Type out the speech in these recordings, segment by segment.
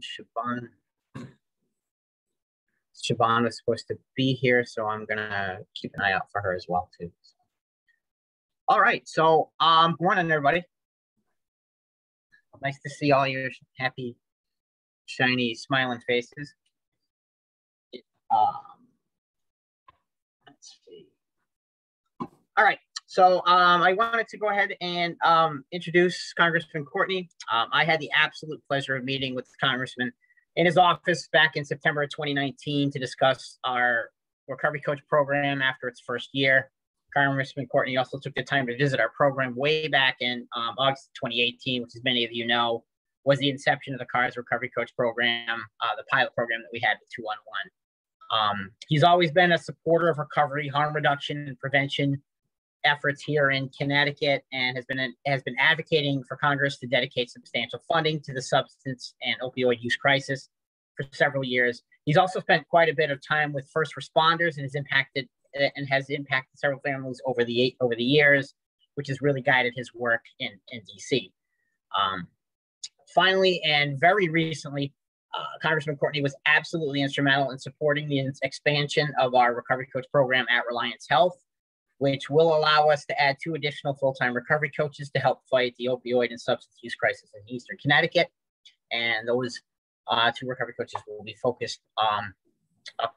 Siobhan was supposed to be here, so I'm gonna keep an eye out for her as well too. All right, so good morning, everybody. Nice to see all your happy, shiny, smiling faces. Let's see. All right, so I wanted to go ahead and introduce Congressman Courtney. I had the absolute pleasure of meeting with the Congressman in his office back in September of 2019 to discuss our recovery coach program after its first year. Congressman Courtney also took the time to visit our program way back in August 2018, which, as many of you know, was the inception of the CARS Recovery Coach program, the pilot program that we had with 211. He's always been a supporter of recovery, harm reduction, and prevention efforts here in Connecticut, and has been advocating for Congress to dedicate substantial funding to the substance and opioid use crisis for several years. He's also spent quite a bit of time with first responders and has impacted several families over the years, which has really guided his work in DC. Finally, and very recently, Congressman Courtney was absolutely instrumental in supporting the expansion of our recovery coach program at Reliance Health, which will allow us to add 2 additional full-time recovery coaches to help fight the opioid and substance use crisis in Eastern Connecticut. And those 2 recovery coaches will be focused up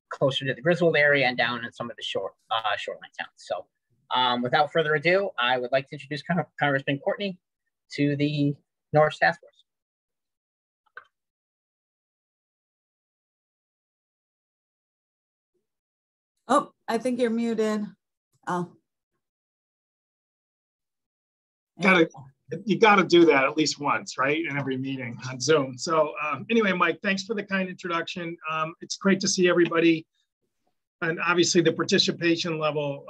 closer to the Griswold area and down in some of the shoreline towns. So without further ado, I would like to introduce Congressman Courtney to the Norwich Task Force. Oh, I think you're muted. Oh. You got to do that at least once, right? In every meeting on Zoom. So anyway, Mike, thanks for the kind introduction. It's great to see everybody. And obviously the participation level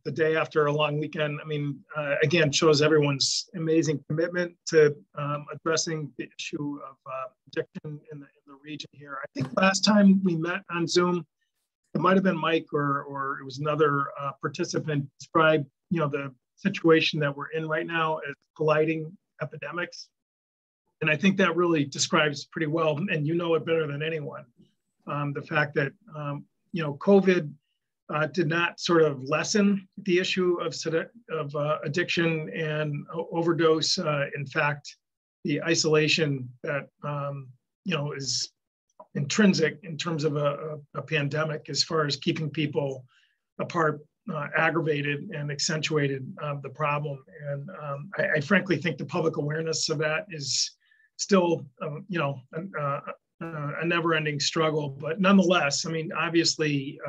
the day after a long weekend, I mean, again, shows everyone's amazing commitment to addressing the issue of addiction in the region here. I think last time we met on Zoom, it might have been Mike or it was another participant described, the situation that we're in right now as colliding epidemics. And I think that really describes pretty well, and you know it better than anyone, the fact that, COVID did not sort of lessen the issue of addiction and overdose. In fact, the isolation that, is intrinsic in terms of a pandemic as far as keeping people apart, aggravated and accentuated the problem. And I frankly think the public awareness of that is still, a never-ending struggle. But nonetheless, I mean, obviously,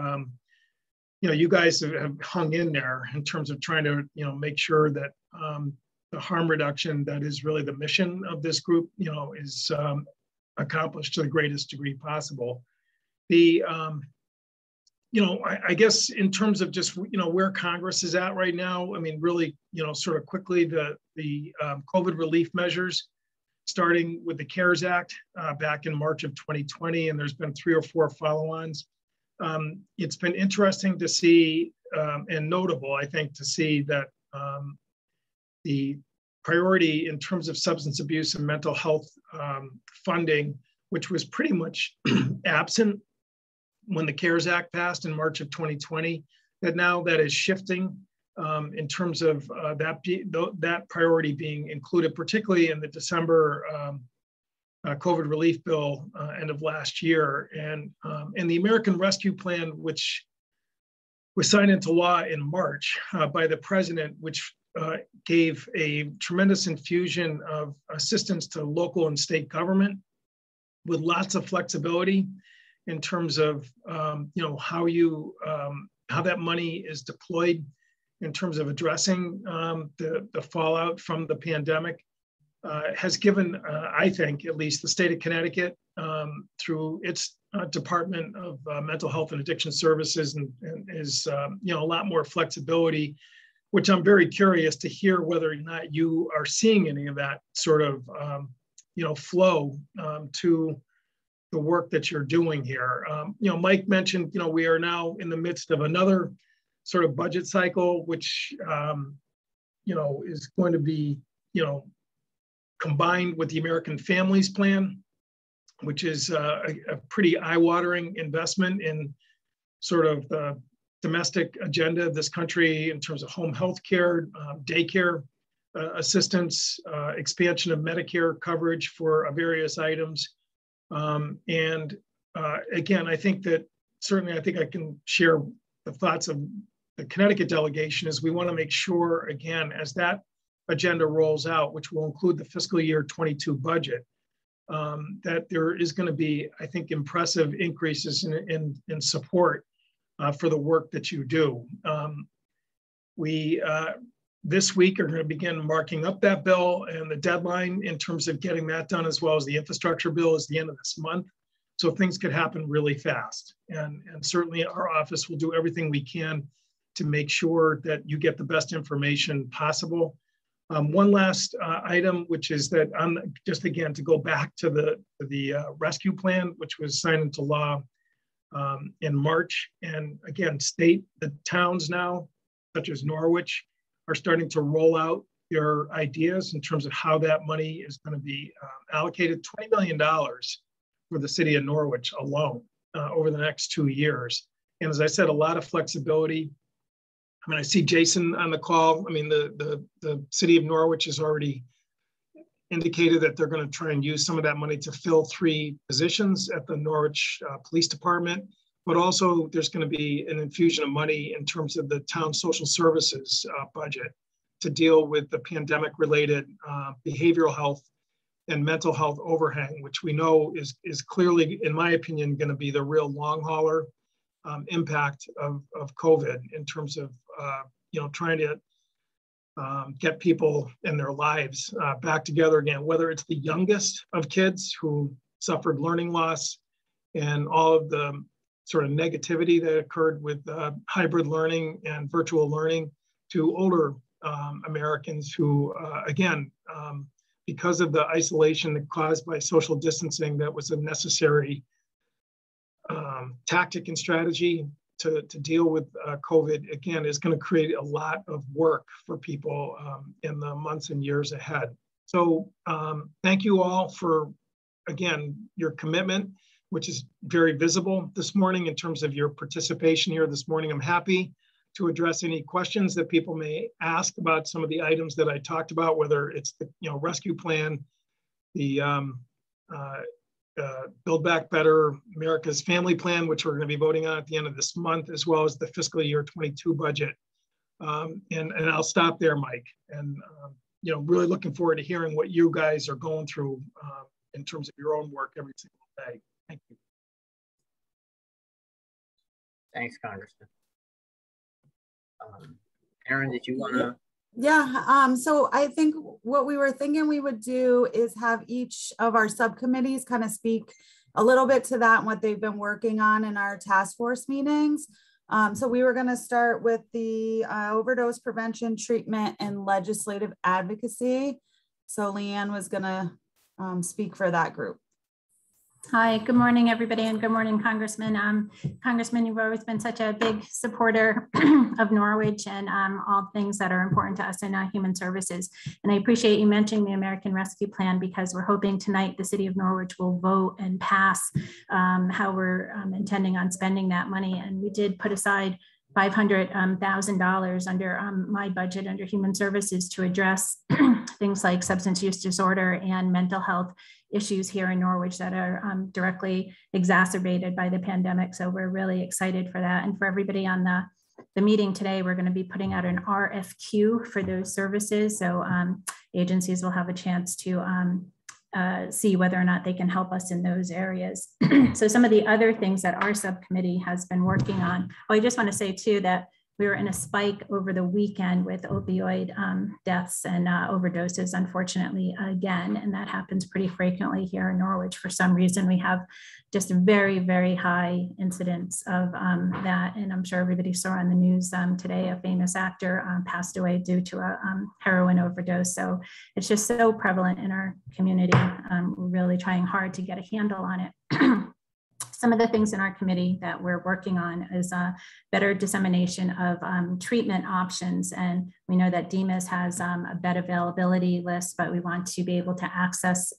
you guys have hung in there in terms of trying to, make sure that the harm reduction that is really the mission of this group, is accomplished to the greatest degree possible. The I guess in terms of just, where Congress is at right now, I mean, really, sort of quickly, the COVID relief measures, starting with the CARES Act back in March of 2020, and there's been 3 or 4 follow-ons. It's been interesting to see and notable, I think, to see that the priority in terms of substance abuse and mental health funding, which was pretty much absent when the CARES Act passed in March of 2020, that now that is shifting in terms of that priority being included, particularly in the December COVID relief bill end of last year. And the American Rescue Plan, which was signed into law in March by the president, which gave a tremendous infusion of assistance to local and state government with lots of flexibility in terms of how that money is deployed in terms of addressing the fallout from the pandemic, has given, I think, at least the state of Connecticut through its Department of Mental Health and Addiction Services and is a lot more flexibility, which I'm very curious to hear whether or not you are seeing any of that sort of flow to the work that you're doing here. Mike mentioned, we are now in the midst of another sort of budget cycle, which, is going to be, combined with the American Families Plan, which is a pretty eye-watering investment in sort of the domestic agenda of this country in terms of home health care, daycare assistance, expansion of Medicare coverage for various items. And again, I think that certainly I think I can share the thoughts of the Connecticut delegation is we want to make sure, again, as that agenda rolls out, which will include the fiscal year 22 budget, that there is going to be, I think, impressive increases in support for the work that you do. We this week are going to begin marking up that bill, and the deadline in terms of getting that done, as well as the infrastructure bill, is the end of this month. So things could happen really fast. And certainly our office will do everything we can to make sure that you get the best information possible. One last item, which is that just again, to go back to the rescue plan, which was signed into law in March. And again, the towns now, such as Norwich, are starting to roll out their ideas in terms of how that money is going to be allocated. $20 million for the city of Norwich alone over the next 2 years. And as I said, a lot of flexibility. I mean, I see Jason on the call. I mean, the city of Norwich has already indicated that they're going to try and use some of that money to fill 3 positions at the Norwich Police Department. But also there's going to be an infusion of money in terms of the town social services budget to deal with the pandemic-related behavioral health and mental health overhang, which we know is clearly, in my opinion, going to be the real long hauler impact of COVID in terms of trying to get people and their lives back together again, whether it's the youngest of kids who suffered learning loss and all of the sort of negativity that occurred with hybrid learning and virtual learning, to older Americans who, again, because of the isolation caused by social distancing, that was a necessary tactic and strategy to deal with COVID, again, is going to create a lot of work for people in the months and years ahead. So thank you all for, again, your commitment, which is very visible this morning in terms of your participation here this morning. I'm happy to address any questions that people may ask about some of the items that I talked about, whether it's the rescue plan, the Build Back Better America's Family Plan, which we're going to be voting on at the end of this month, as well as the fiscal year 22 budget. And I'll stop there, Mike. And really looking forward to hearing what you guys are going through in terms of your own work every single day. Thank you. Thanks, Congressman. Erin, did you want to? Yeah, so I think what we were thinking we would do is have each of our subcommittees kind of speak a little bit to that and what they've been working on in our task force meetings. So we were going to start with the overdose prevention, treatment, and legislative advocacy. So Leanne was going to speak for that group. Hi, good morning, everybody, and good morning, Congressman. Congressman, you've always been such a big supporter of Norwich and all things that are important to us in human services. And I appreciate you mentioning the American Rescue Plan, because we're hoping tonight the city of Norwich will vote and pass how we're intending on spending that money. And we did put aside $500,000 under my budget under human services to address things like substance use disorder and mental health issues here in Norwich that are directly exacerbated by the pandemic. So we're really excited for that. And for everybody on the meeting today, we're going to be putting out an RFQ for those services. So agencies will have a chance to see whether or not they can help us in those areas. So some of the other things that our subcommittee has been working on, I just want to say too that we were in a spike over the weekend with opioid deaths and overdoses, unfortunately, again, and that happens pretty frequently here in Norwich. For some reason, we have just very, very high incidence of that. And I'm sure everybody saw on the news today, a famous actor passed away due to a heroin overdose. So it's just so prevalent in our community. We're really trying hard to get a handle on it. Some of the things in our committee that we're working on is better dissemination of treatment options. And we know that DEMAS has a bed availability list, but we want to be able to access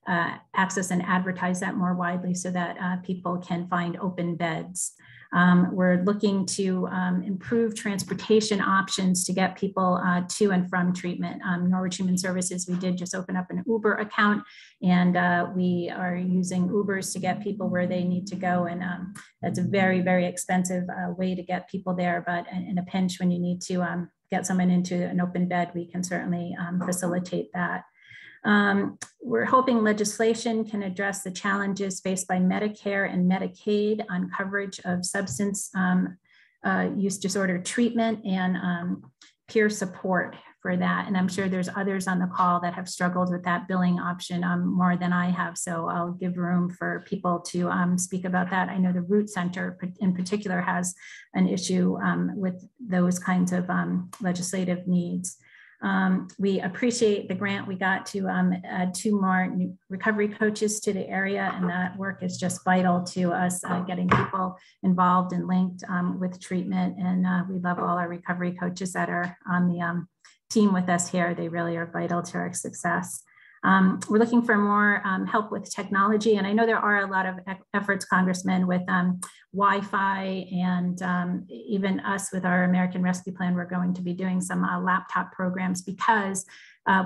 access and advertise that more widely so that people can find open beds. We're looking to improve transportation options to get people to and from treatment. Norwich Human Services, we did just open up an Uber account, and we are using Ubers to get people where they need to go. And that's a very, very expensive way to get people there. But in a pinch, when you need to get someone into an open bed, we can certainly facilitate that. We're hoping legislation can address the challenges faced by Medicare and Medicaid on coverage of substance use disorder treatment and peer support for that. And I'm sure there's others on the call that have struggled with that billing option more than I have. So I'll give room for people to speak about that. I know the Root Center in particular has an issue with those kinds of legislative needs. We appreciate the grant we got to add 2 more new recovery coaches to the area, and that work is just vital to us getting people involved and linked with treatment. And we love all our recovery coaches that are on the team with us here. They really are vital to our success. We're looking for more help with technology. And I know there are a lot of efforts, Congressman, with Wi-Fi and even us with our American Rescue Plan, we're going to be doing some laptop programs because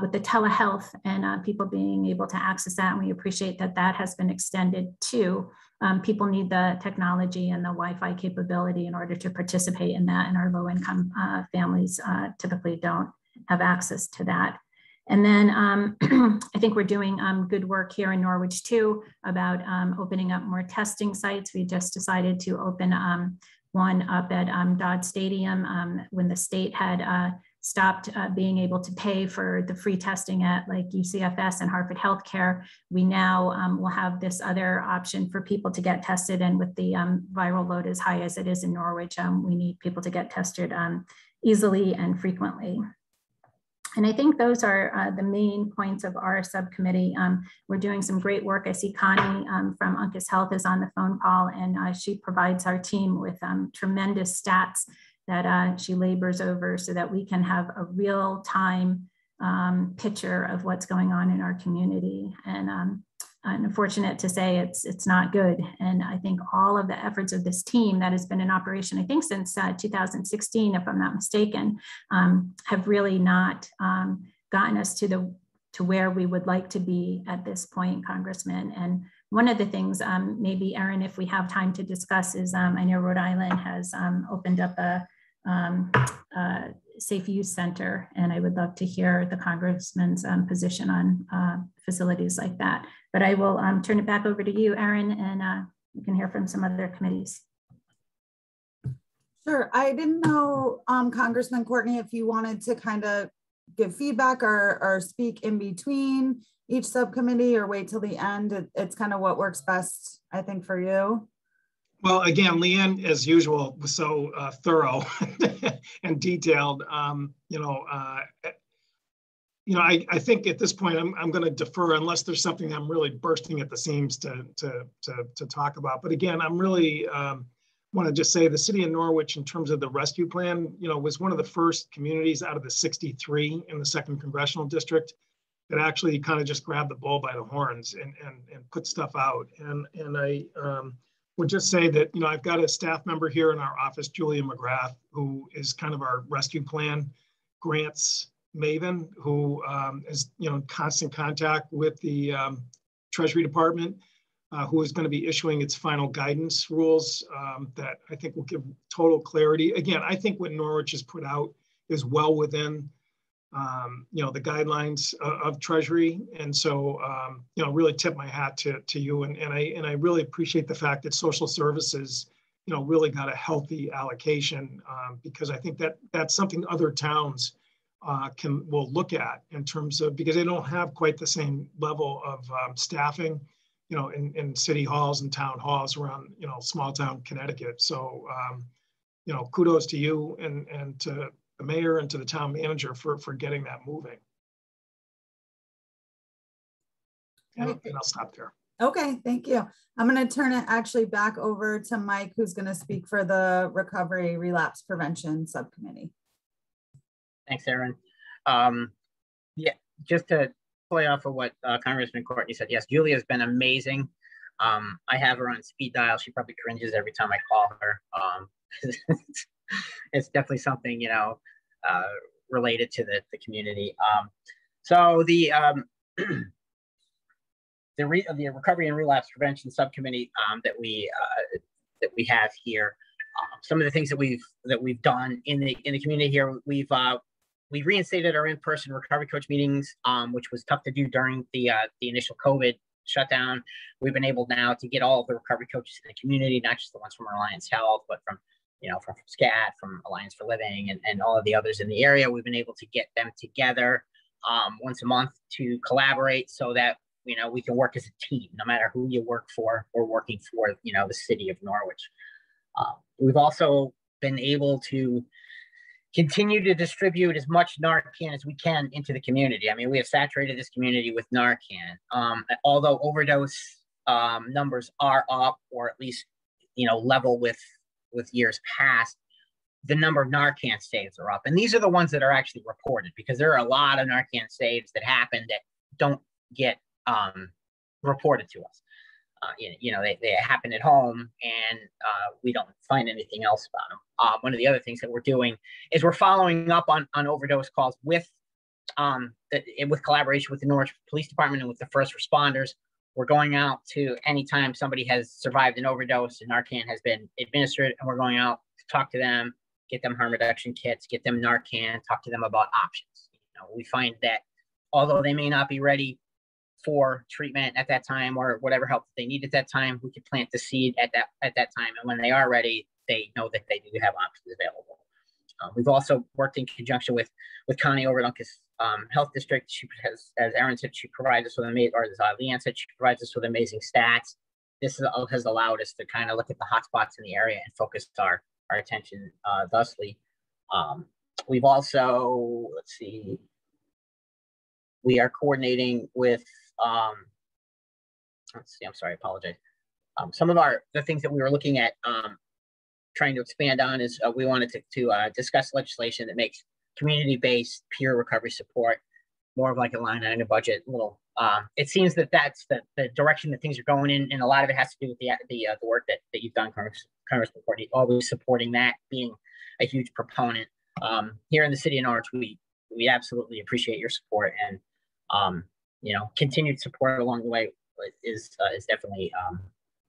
with the telehealth and people being able to access that, and we appreciate that that has been extended too. People need the technology and the Wi-Fi capability in order to participate in that, and our low-income families typically don't have access to that. And then I think we're doing good work here in Norwich too about opening up more testing sites. We just decided to open one up at Dodd Stadium when the state had stopped being able to pay for the free testing at like UCFS and Harvard Healthcare. We now will have this other option for people to get tested. And with the viral load as high as it is in Norwich, we need people to get tested easily and frequently. And I think those are the main points of our subcommittee. We're doing some great work. I see Connie from Uncas Health is on the phone call, and she provides our team with tremendous stats that she labors over so that we can have a real-time picture of what's going on in our community. And I'm fortunate to say it's not good. And I think all of the efforts of this team that has been in operation, I think since 2016, if I'm not mistaken, have really not gotten us to where we would like to be at this point, Congressman. And one of the things, maybe Erin, if we have time to discuss is, I know Rhode Island has opened up a safe use center, and I would love to hear the Congressman's position on facilities like that. But I will turn it back over to you, Erin, and you can hear from some other committees. Sure. I didn't know, Congressman Courtney, if you wanted to kind of give feedback or speak in between each subcommittee or wait till the end. It's kind of what works best, I think, for you. Well, again, Leanne, as usual, was so thorough and detailed. I think at this point, I'm going to defer unless there's something I'm really bursting at the seams to talk about. But again, I'm really want to just say the city of Norwich, in terms of the rescue plan, was one of the first communities out of the 63 in the 2nd Congressional District that actually kind of just grabbed the bull by the horns and put stuff out. And I would just say that, I've got a staff member here in our office, Julia McGrath, who is kind of our rescue plan grants maven, who is, in constant contact with the Treasury Department, who is going to be issuing its final guidance rules that I think will give total clarity. Again, I think what Norwich has put out is well within the guidelines of Treasury. And so, really tip my hat to you. And I really appreciate the fact that social services, really got a healthy allocation because I think that that's something other towns will look at in terms of, because they don't have quite the same level of staffing, in city halls and town halls around, small town Connecticut. So, kudos to you and to the mayor and to the town manager for getting that moving. And I'll stop there. Okay, thank you. I'm going to turn it actually back over to Mike, who's going to speak for the Recovery Relapse Prevention Subcommittee. Thanks, Erin. Yeah, just to play off of what Congressman Courtney said. Yes, Julia has been amazing. I have her on speed dial. She probably cringes every time I call her. It's definitely something, you know, related to the community. So the the recovery and relapse prevention subcommittee that we have here, some of the things that we've done in the community here, we've reinstated our in-person recovery coach meetings, which was tough to do during the initial COVID shutdown. We've been able now to get all of the recovery coaches in the community, not just the ones from Alliance Health, but from SCAT, from Alliance for Living, and all of the others in the area. We've been able to get them together once a month to collaborate so that, you know, we can work as a team, no matter who you work for or working for, you know, the city of Norwich. We've also been able to continue to distribute as much Narcan as we can into the community. I mean, we have saturated this community with Narcan. Although overdose numbers are up, or at least, you know, level with years past, the number of Narcan saves are up. And these are the ones that are actually reported, because there are a lot of Narcan saves that happen that don't get reported to us. You know, they happen at home, and we don't find anything else about them. One of the other things that we're doing is we're following up on overdose calls with collaboration with the Norwich Police Department and with the first responders. We're going out to anytime somebody has survived an overdose and Narcan has been administered, and we're going out to talk to them, get them harm reduction kits, get them Narcan, talk to them about options. You know, we find that although they may not be ready for treatment at that time, or whatever help they need at that time, we can plant the seed at that time, and when they are ready, they know that they do have options available. We've also worked in conjunction with Connie over at Uncas Health District. She has, as Erin said, she provides us with Leanne said, she provides us with amazing stats. This has allowed us to kind of look at the hotspots in the area and focus our attention thusly. We've also, let's see, we are coordinating with, let's see, I'm sorry, I apologize. Some of the things that we were looking at trying to expand on is we wanted to discuss legislation that makes community-based peer recovery support more of like a line item budget. It seems that that's the direction that things are going in, and a lot of it has to do with the work that you've done, Congressman Courtney, always supporting that, being a huge proponent. Here in the city of Norwich, we absolutely appreciate your support, and you know, continued support along the way is definitely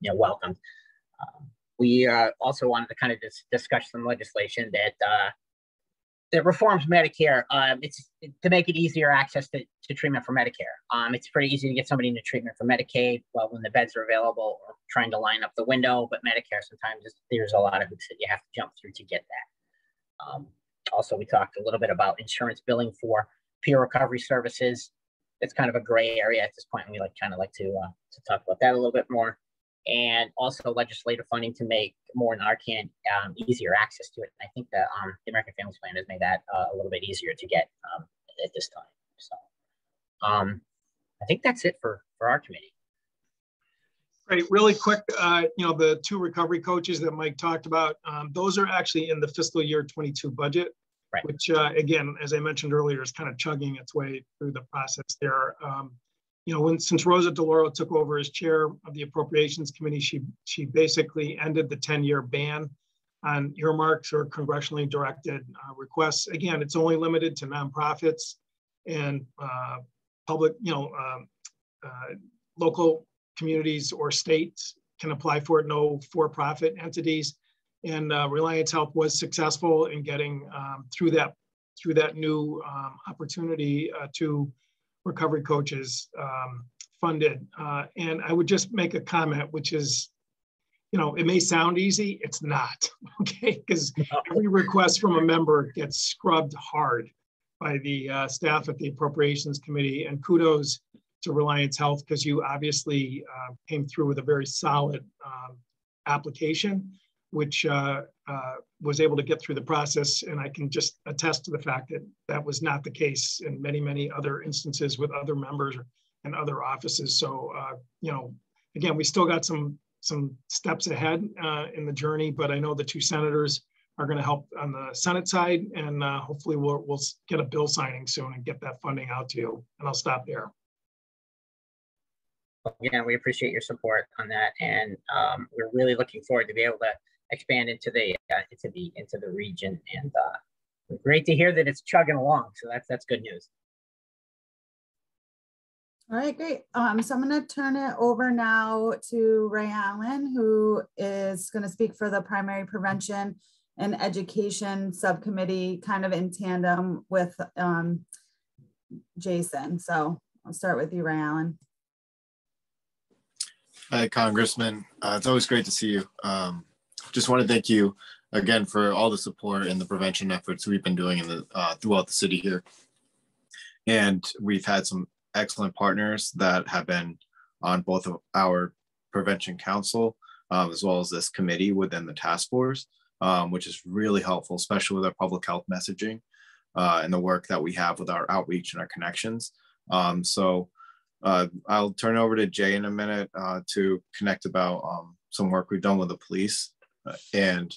you know, welcomed. We also wanted to kind of discuss some legislation that reforms Medicare. It's to make it easier access to treatment for Medicare. It's pretty easy to get somebody into treatment for Medicaid, well, when the beds are available, or trying to line up the window. But Medicare, sometimes there's a lot of hoops that you have to jump through to get that. Also, we talked a little bit about insurance billing for peer recovery services. It's kind of a gray area at this point, and we like to talk about that a little bit more. And also legislative funding to make more Narcan easier access to it. And I think that the American Families Plan has made that a little bit easier to get at this time. So I think that's it for our committee. Great, really quick, you know, the 2 recovery coaches that Mike talked about, those are actually in the fiscal year 22 budget, right, which again, as I mentioned earlier, is kind of chugging its way through the process there. You know, since Rosa DeLauro took over as chair of the Appropriations Committee, she basically ended the 10-year ban on earmarks or congressionally directed requests. Again, it's only limited to nonprofits and public, you know, local communities or states can apply for it, no for-profit entities. And Reliance Health was successful in getting through that new opportunity to recovery coaches funded. And I would just make a comment, which is, you know, it may sound easy, it's not, okay? Because every request from a member gets scrubbed hard by the staff at the Appropriations Committee. And kudos to Reliance Health, because you obviously came through with a very solid application, which was able to get through the process. And I can just attest to the fact that that was not the case in many, many other instances with other members and other offices. So, you know, again, we still got some steps ahead in the journey, but I know the 2 senators are going to help on the Senate side, and hopefully we'll get a bill signing soon and get that funding out to you. And I'll stop there. again, we appreciate your support on that, and we're really looking forward to be able to expand into the region. And great to hear that it's chugging along. So that's good news. All right, great. So I'm going to turn it over now to Ray Allen, who is going to speak for the primary prevention and education subcommittee, kind of in tandem with Jason. So I'll start with you, Ray Allen. Hi, Congressman. It's always great to see you. Just want to thank you again for all the support and the prevention efforts we've been doing in the throughout the city here. And we've had some excellent partners that have been on both of our prevention council, as well as this committee within the task force, which is really helpful, especially with our public health messaging and the work that we have with our outreach and our connections. I'll turn it over to Jay in a minute to connect about some work we've done with the police. You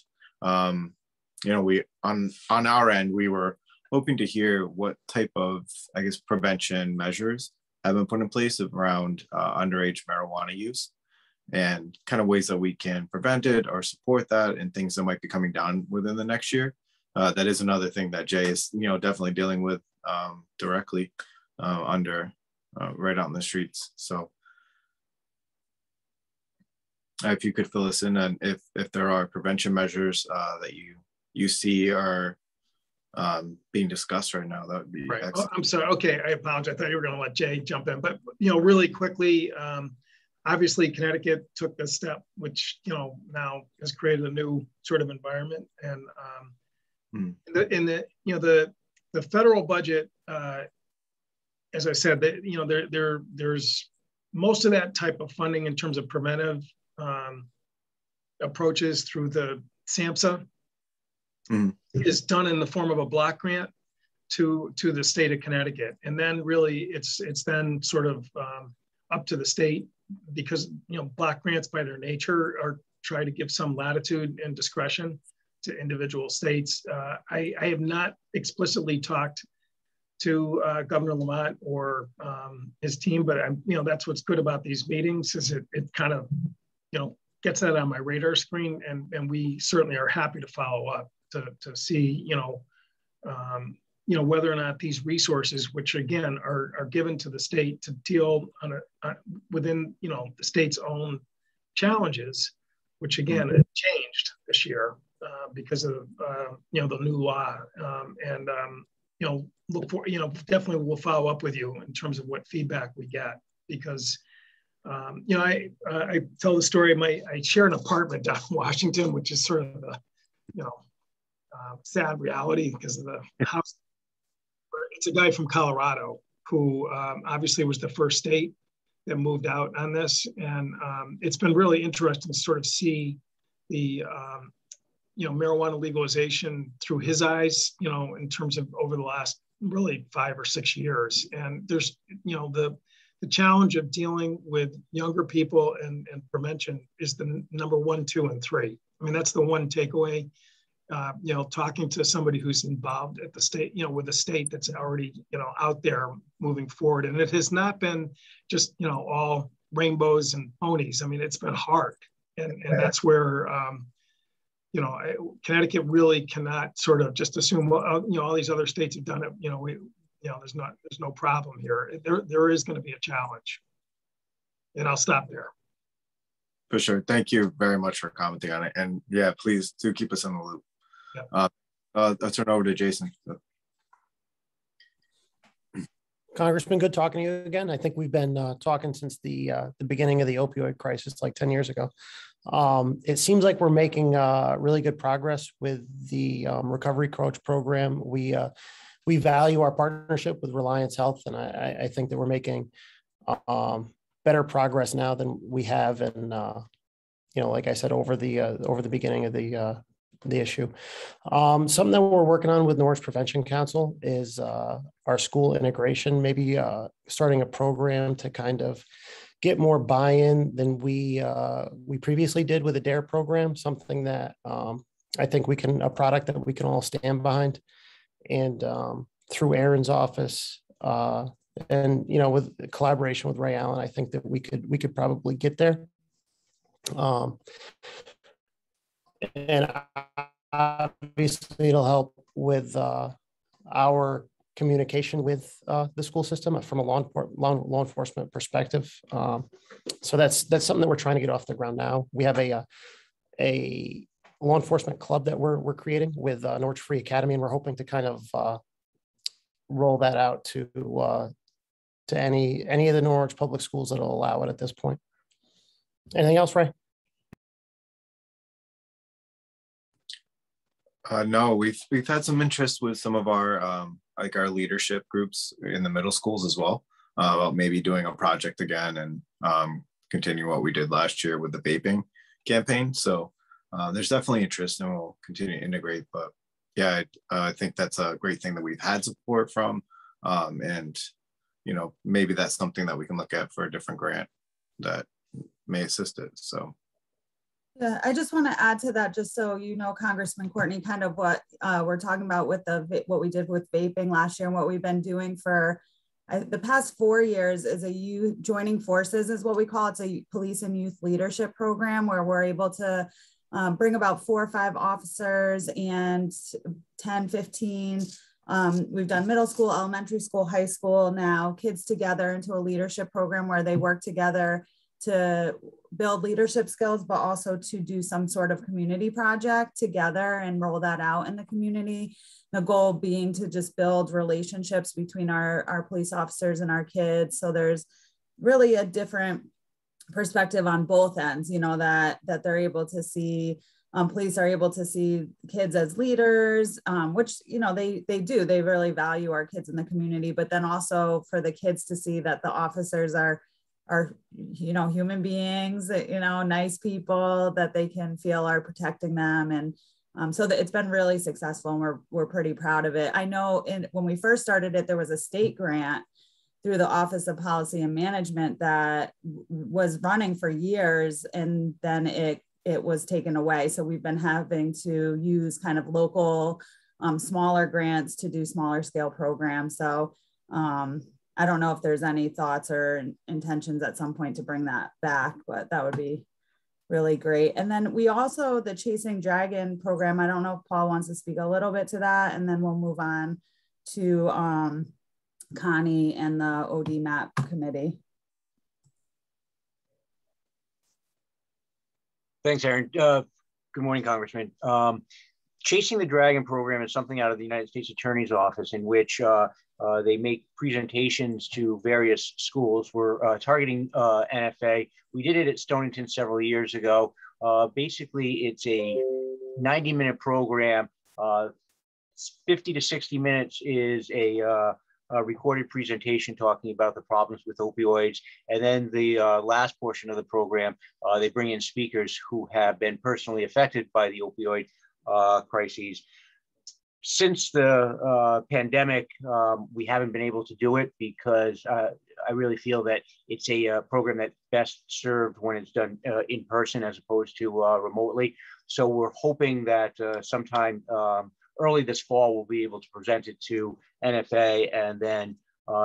know, we on our end, we were hoping to hear what type of, I guess, prevention measures have been put in place around underage marijuana use and kind of ways that we can prevent it or support that, and things that might be coming down within the next year. That is another thing that Jay is, you know, definitely dealing with directly right out in the streets. So if you could fill us in on if there are prevention measures that you see are being discussed right now, that would be right. excellent. Oh, I'm sorry. Okay, I apologize. I thought you were going to let Jay jump in, but you know, really quickly, obviously Connecticut took this step, which you know now has created a new sort of environment, and in the federal budget, as I said, that you know there's most of that type of funding in terms of preventive approaches through the SAMHSA is done in the form of a block grant to the state of Connecticut, and then really it's then sort of up to the state, because you know block grants by their nature are try to give some latitude and discretion to individual states. I have not explicitly talked to Governor Lamont or his team, but you know that's what's good about these meetings is it kind of you know gets that on my radar screen, and we certainly are happy to follow up to see you know whether or not these resources, which again are given to the state to deal within you know the state's own challenges, which again have changed this year because of you know the new law, you know look for you know definitely we'll follow up with you in terms of what feedback we get, because you know I tell the story. I share an apartment down in Washington, which is sort of a you know sad reality because of the house. It's a guy from Colorado who obviously was the first state that moved out on this, and it's been really interesting to sort of see the you know marijuana legalization through his eyes, you know, in terms of over the last really 5 or 6 years. And there's you know the challenge of dealing with younger people and prevention is the number 1, 2, and 3. I mean that's the one takeaway. You know, talking to somebody who's involved at the state, you know, with a state that's already, you know, out there moving forward. And it has not been just, you know, all rainbows and ponies. I mean, it's been hard. And that's where, you know, Connecticut really cannot sort of just assume, well, you know, all these other states have done it. You know, there's no problem here. There is going to be a challenge. And I'll stop there. For sure. Thank you very much for commenting on it. And yeah, please do keep us in the loop. Yeah. I'll turn it over to Jason. Congressman, good talking to you again. I think we've been talking since the beginning of the opioid crisis, like 10 years ago. It seems like we're making really good progress with the recovery coach program. We value our partnership with Reliance Health, and I think that we're making better progress now than we have in, you know, like I said, over the beginning of the issue. Something that we're working on with Norwich Prevention Council is our school integration, maybe starting a program to kind of get more buy-in than we previously did with the DARE program, something that I think a product that we can all stand behind. And through Aaron's office, And, with collaboration with Ray Allen, I think that we could probably get there. And obviously it'll help with our communication with the school system from a law enforcement perspective. So that's something that we're trying to get off the ground now. We have a law enforcement club that we're creating with Norwich Free Academy, and we're hoping to kind of roll that out to any of the Norwich public schools that'll allow it at this point. Anything else, Ray? No, we've had some interest with some of our like our leadership groups in the middle schools as well, about maybe doing a project again and continue what we did last year with the vaping campaign. So there's definitely interest, and we'll continue to integrate. But yeah, I think that's a great thing that we've had support from, and maybe that's something that we can look at for a different grant that may assist it. So. Yeah, I just want to add to that, just so Congressman Courtney, kind of what we're talking about with what we did with vaping last year, and what we've been doing for the past 4 years is a youth joining forces is what we call it. It's a police and youth leadership program where we're able to bring about 4 or 5 officers and 10, 15. We've done middle school, elementary school, high school now, kids together into a leadership program where they work together to build leadership skills, but also to do some sort of community project together and roll that out in the community. The goal being to just build relationships between our police officers and our kids. So there's really a different perspective on both ends, that they're able to see, police are able to see kids as leaders, which, they do, they really value our kids in the community, but then also for the kids to see that the officers are human beings, nice people that they can feel are protecting them. And so that it's been really successful, and we're pretty proud of it. I know when we first started it, there was a state grant through the Office of Policy and Management that was running for years, and then it was taken away. So we've been having to use kind of local, smaller grants to do smaller scale programs. So I don't know if there's any thoughts or intentions at some point to bring that back, but that would be really great. And then we also, the Chasing Dragon program, I don't know if Paul wants to speak a little bit to that, and then we'll move on to Connie and the ODMAP committee. Thanks, Aaron. Good morning, Congressman. Chasing the Dragon program is something out of the United States Attorney's Office in which they make presentations to various schools. We're targeting NFA. We did it at Stonington several years ago. Basically, it's a 90-minute program. 50 to 60 minutes is a recorded presentation talking about the problems with opioids. And then the last portion of the program, they bring in speakers who have been personally affected by the opioid crises. Since the pandemic, we haven't been able to do it because I really feel that it's a program that's best served when it's done in person as opposed to remotely. So we're hoping that sometime early this fall, we'll be able to present it to NFA, and then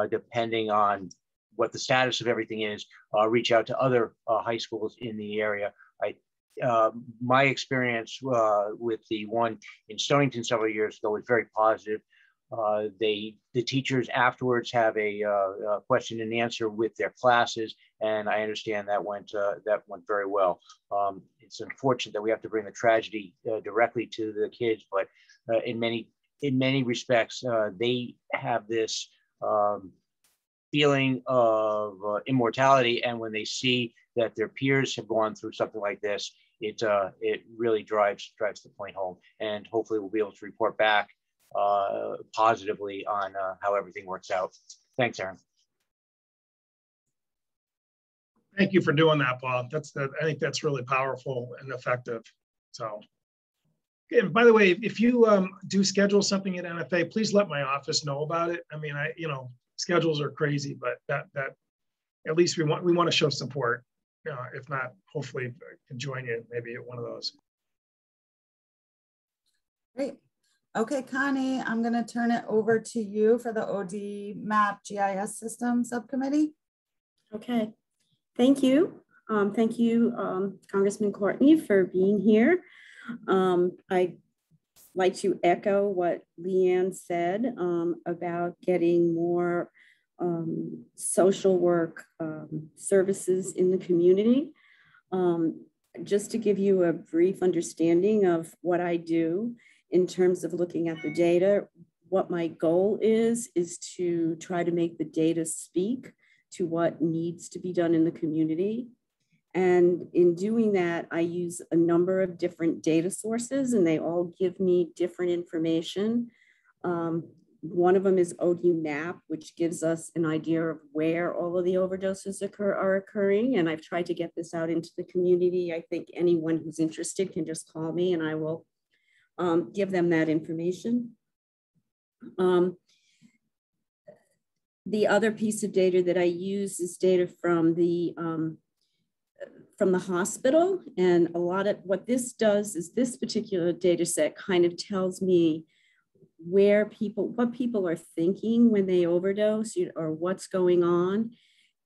depending on what the status of everything is, reach out to other high schools in the area. My experience with the one in Stonington several years ago was very positive. The teachers afterwards have a question and answer with their classes, and I understand that went very well. It's unfortunate that we have to bring the tragedy directly to the kids, but in many respects, they have this feeling of immortality, and when they see that their peers have gone through something like this, it really drives the point home. And hopefully we'll be able to report back positively on how everything works out. Thanks, Aaron. Thank you for doing that, Paul. I think that's really powerful and effective. So, and by the way, if you do schedule something at NFA, please let my office know about it. I mean, schedules are crazy, but that at least we want to show support. If not, hopefully I can join you maybe at one of those. Great. Okay, Connie, I'm going to turn it over to you for the OD MAP GIS system subcommittee. Okay, thank you. Thank you, Congressman Courtney, for being here. I'd like to echo what Leanne said about getting more social work services in the community. Just to give you a brief understanding of what I do in terms of looking at the data, what my goal is to try to make the data speak to what needs to be done in the community. And in doing that, I use a number of different data sources and they all give me different information. One of them is OD MAP, which gives us an idea of where all of the overdoses are occurring. And I've tried to get this out into the community. I think anyone who's interested can just call me and I will give them that information. The other piece of data that I use is data from the hospital. And a lot of what this does is this particular data set kind of tells me what people are thinking when they overdose or what's going on.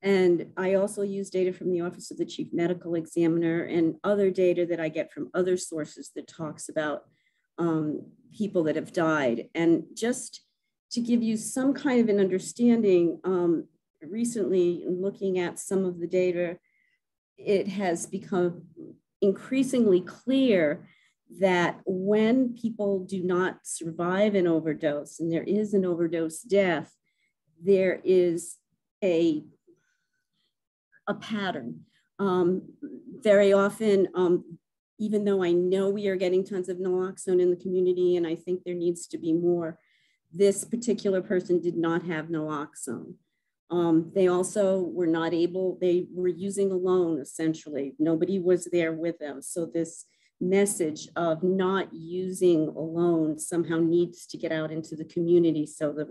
And I also use data from the Office of the Chief Medical Examiner and other data that I get from other sources that talks about people that have died. And just to give you some kind of an understanding, recently looking at some of the data, it has become increasingly clear that when people do not survive an overdose and there is an overdose death, there is a pattern. Very often, even though I know we are getting tons of naloxone in the community and I think there needs to be more, this particular person did not have naloxone. They also were not able, they were using alone essentially. Nobody was there with them. So this message of not using alone somehow needs to get out into the community. So that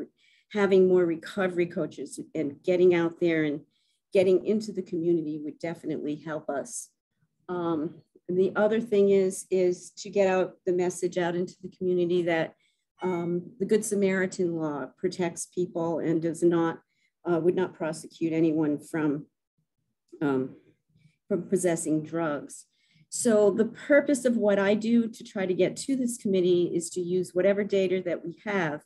having more recovery coaches and getting out there and getting into the community would definitely help us. The other thing is to get out the message out into the community that the Good Samaritan law protects people and does not, would not prosecute anyone from possessing drugs. So the purpose of what I do to try to get to this committee is to use whatever data that we have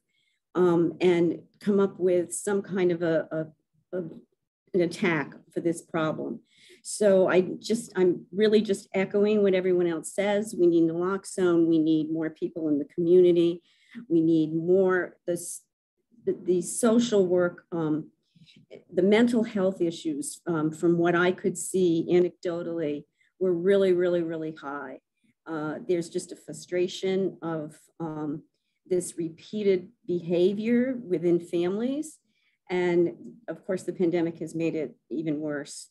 and come up with some kind of an attack for this problem. So I'm really just echoing what everyone else says. We need naloxone. We need more people in the community. We need more the social work, the mental health issues from what I could see anecdotally were really, really, really high. There's just a frustration of this repeated behavior within families. And of course, the pandemic has made it even worse.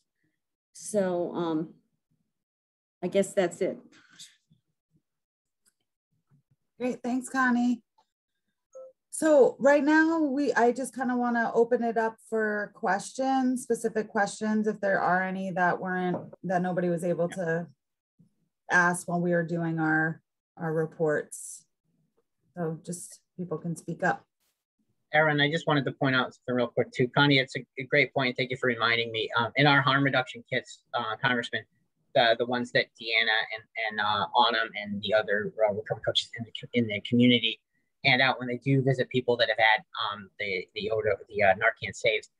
So I guess that's it. Great, thanks, Connie. So right now, I just kind of want to open it up for questions, specific questions, if there are any that nobody was able to ask while we were doing our reports. So just people can speak up. Erin, I just wanted to point out something real quick too. Connie, it's a great point. Thank you for reminding me. In our harm reduction kits, Congressman, the ones that Deanna and Autumn and the other recovery coaches in the community hand out when they do visit people that have had the Narcan saves.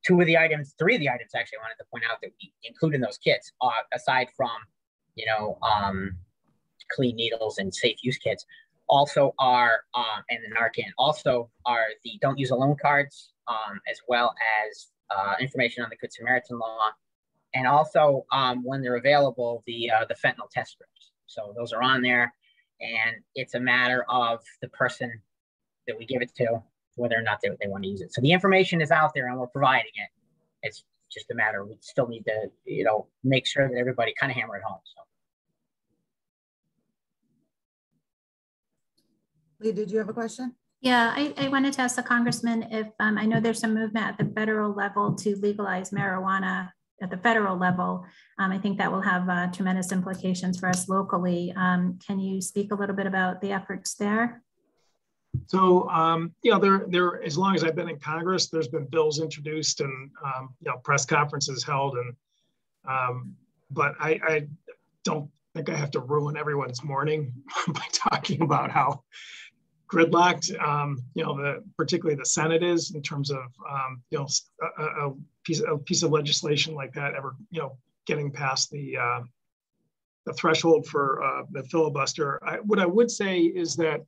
Three of the items actually I wanted to point out that we include in those kits, aside from, clean needles and safe use kits, also are, and the Narcan, also are the don't use alone cards, as well as information on the Good Samaritan law, and also when they're available, the fentanyl test strips. So those are on there. And it's a matter of the person that we give it to, whether or not they want to use it. So the information is out there and we're providing it. It's just a matter, we still need to, make sure that everybody kind of hammer it home. So. Lee, did you have a question? Yeah, I wanted to ask the Congressman if, I know there's some movement at the federal level to legalize marijuana at the federal level. I think that will have tremendous implications for us locally. Can you speak a little bit about the efforts there? So, you know, there, as long as I've been in Congress, there's been bills introduced and, you know, press conferences held. And, but I don't think I have to ruin everyone's morning by talking about how gridlocked, you know, particularly the Senate is in terms of, you know, a piece of legislation like that ever, you know, getting past the threshold for the filibuster. What I would say is that,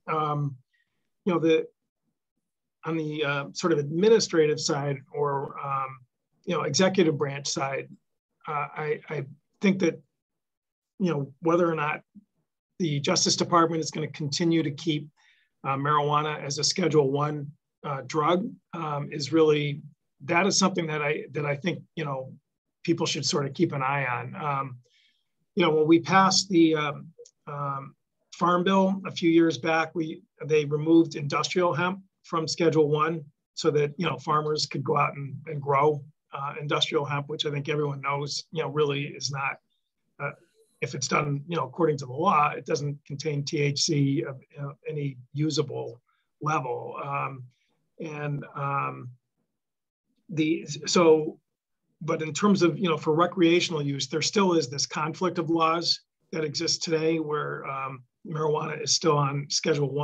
you know, on the sort of administrative side or, you know, executive branch side, I think that, you know, whether or not the Justice Department is going to continue to keep marijuana as a Schedule I drug is really, that is something that I think, you know, people should sort of keep an eye on. You know, when we passed the Farm Bill a few years back, they removed industrial hemp from Schedule I so that, you know, farmers could go out and grow industrial hemp, which I think everyone knows, you know, really is not, if it's done, you know, according to the law, it doesn't contain THC of any usable level. But in terms of, you know, for recreational use, there still is this conflict of laws that exists today where marijuana is still on Schedule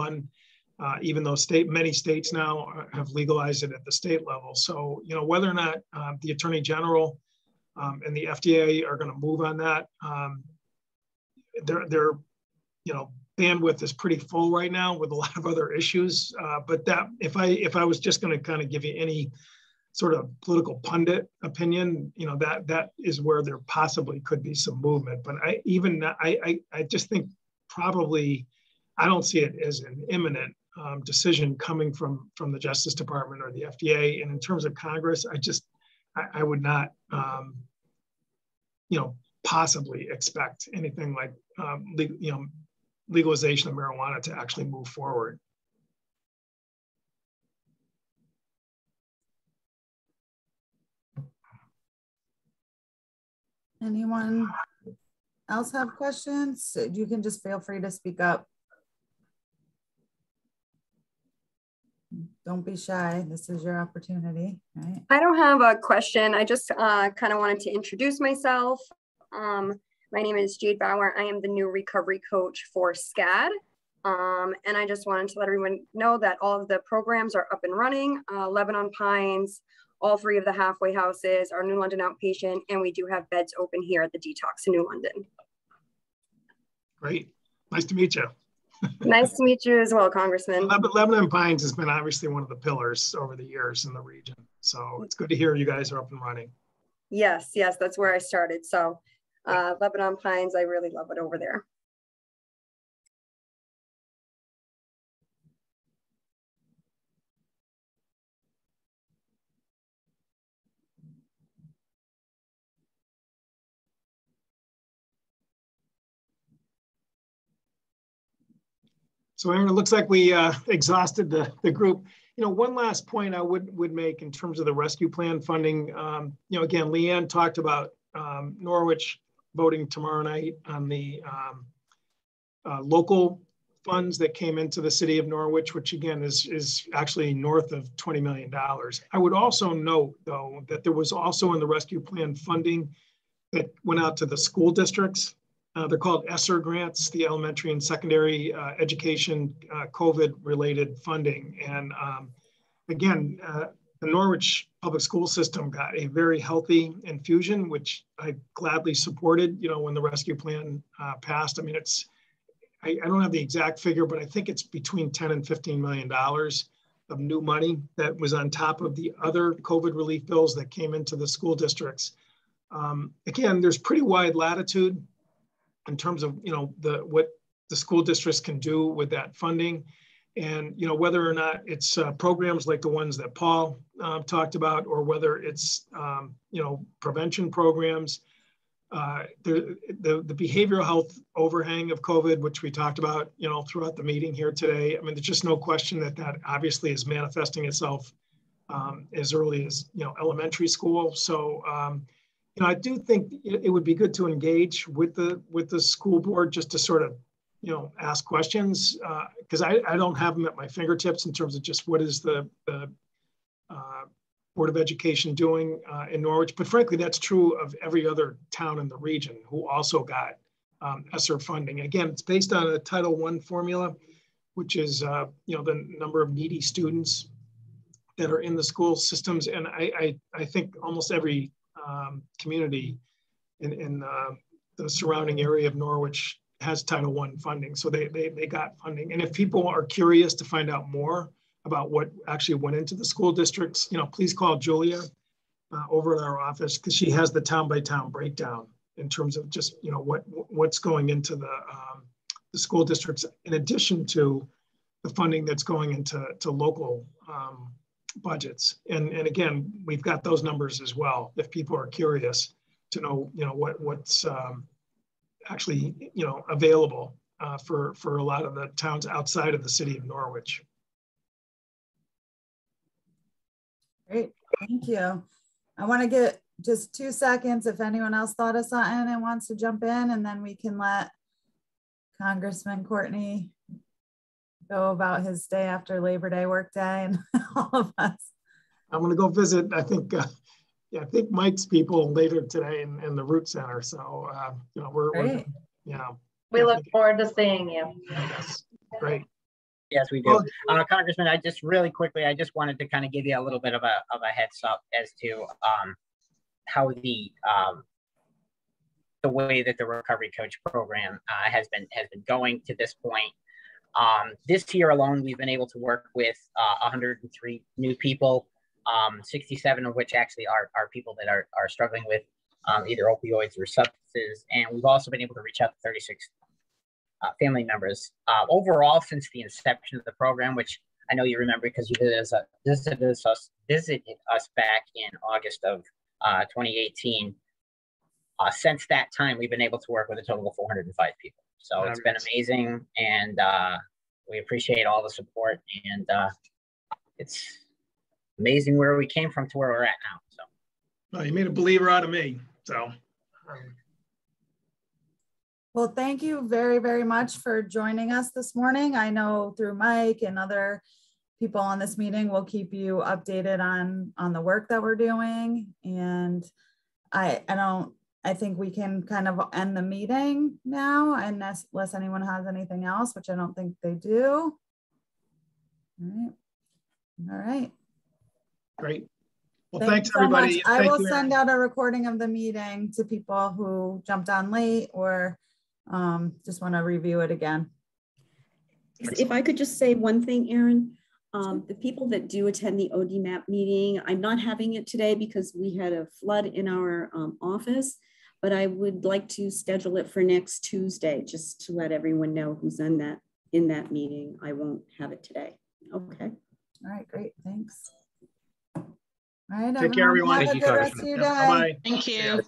I, even though many states now have legalized it at the state level. So, you know, whether or not the Attorney General and the FDA are going to move on that, their you know, bandwidth is pretty full right now with a lot of other issues. But that, if I was just going to kind of give you any sort of political pundit opinion, you know, that is where there possibly could be some movement. But I just think probably, I don't see it as an imminent decision coming from the Justice Department or the FDA. And in terms of Congress, I would not, you know, possibly expect anything like, you know, legalization of marijuana to actually move forward. Anyone else have questions? You can just feel free to speak up. Don't be shy. This is your opportunity, right? I don't have a question. I just kind of wanted to introduce myself. My name is Jade Bauer. I am the new recovery coach for SCAD. And I just wanted to let everyone know that all of the programs are up and running. Lebanon Pines, all 3 of the halfway houses, our New London outpatient, and we do have beds open here at the Detox in New London. Great. Nice to meet you. Nice to meet you as well, Congressman. Lebanon Pines has been obviously one of the pillars over the years in the region. So it's good to hear you guys are up and running. Yes, yes, that's where I started. So Lebanon Pines, I really love it over there. So Aaron, it looks like we exhausted the group. You know, one last point I would make in terms of the rescue plan funding. You know, again, Leanne talked about Norwich voting tomorrow night on the local funds that came into the city of Norwich, which again is actually north of $20 million. I would also note, though, that there was also in the rescue plan funding that went out to the school districts. They're called ESSER grants, the elementary and secondary education COVID-related funding. And again, the Norwich public school system got a very healthy infusion, which I gladly supported, you know, when the rescue plan passed. I mean, I don't have the exact figure, but I think it's between $10 and $15 million of new money that was on top of the other COVID relief bills that came into the school districts. Again, there's pretty wide latitude in terms of, you know, what the school districts can do with that funding. And, you know, whether or not it's programs like the ones that Paul talked about, or whether it's, you know, prevention programs, the behavioral health overhang of COVID, which we talked about, you know, throughout the meeting here today. I mean, there's just no question that obviously is manifesting itself as early as, you know, elementary school. So, you know, I do think it would be good to engage with the school board just to sort of ask questions, because I don't have them at my fingertips in terms of just what is the Board of Education doing in Norwich. But frankly, that's true of every other town in the region who also got ESSER funding. Again, it's based on a Title I formula, which is the number of needy students that are in the school systems. And I think almost every community in the surrounding area of Norwich has Title I funding. So they got funding. And if people are curious to find out more about what actually went into the school districts, please call Julia over at our office, because she has the town by town breakdown in terms of just, what's going into the school districts, in addition to the funding that's going into local budgets. And again, we've got those numbers as well, if people are curious to know, what's actually, available for a lot of the towns outside of the city of Norwich. Great, thank you. I want to get just 2 seconds if anyone else thought of something and wants to jump in, and then we can let Congressman Courtney go about his day after Labor Day workday and all of us. I'm going to go visit, I think Mike's people later today in the Root Center. So, we're we look forward to seeing you. Yes, great. Yes, we do. Congressman, I just really quickly, I just wanted to kind of give you a little bit of a heads up as to how the way that the Recovery Coach program has been going to this point. This year alone, we've been able to work with 103 new people, 67 of which actually are people that are struggling with either opioids or substances. And we've also been able to reach out to 36 family members. Overall, since the inception of the program, which I know you remember because you visited us back in August of 2018. Since that time, we've been able to work with a total of 405 people. So it's been amazing, and we appreciate all the support, and it's amazing where we came from to where we're at now. So, well, you made a believer out of me. So, well, thank you very, very much for joining us this morning. I know through Mike and other people on this meeting, we'll keep you updated on the work that we're doing, and I think we can kind of end the meeting now, unless anyone has anything else, which I don't think they do. All right. Great. Well, thanks everybody. So I will send out a recording of the meeting to people who jumped on late or just want to review it again. If I could just say one thing, Erin. The people that do attend the ODMAP meeting, I'm not having it today because we had a flood in our office, but I would like to schedule it for next Tuesday, just to let everyone know who's in that meeting. I won't have it today. Okay. All right, great, thanks. All right, take care, everyone. Have a good rest of your day. Bye-bye. Thank you.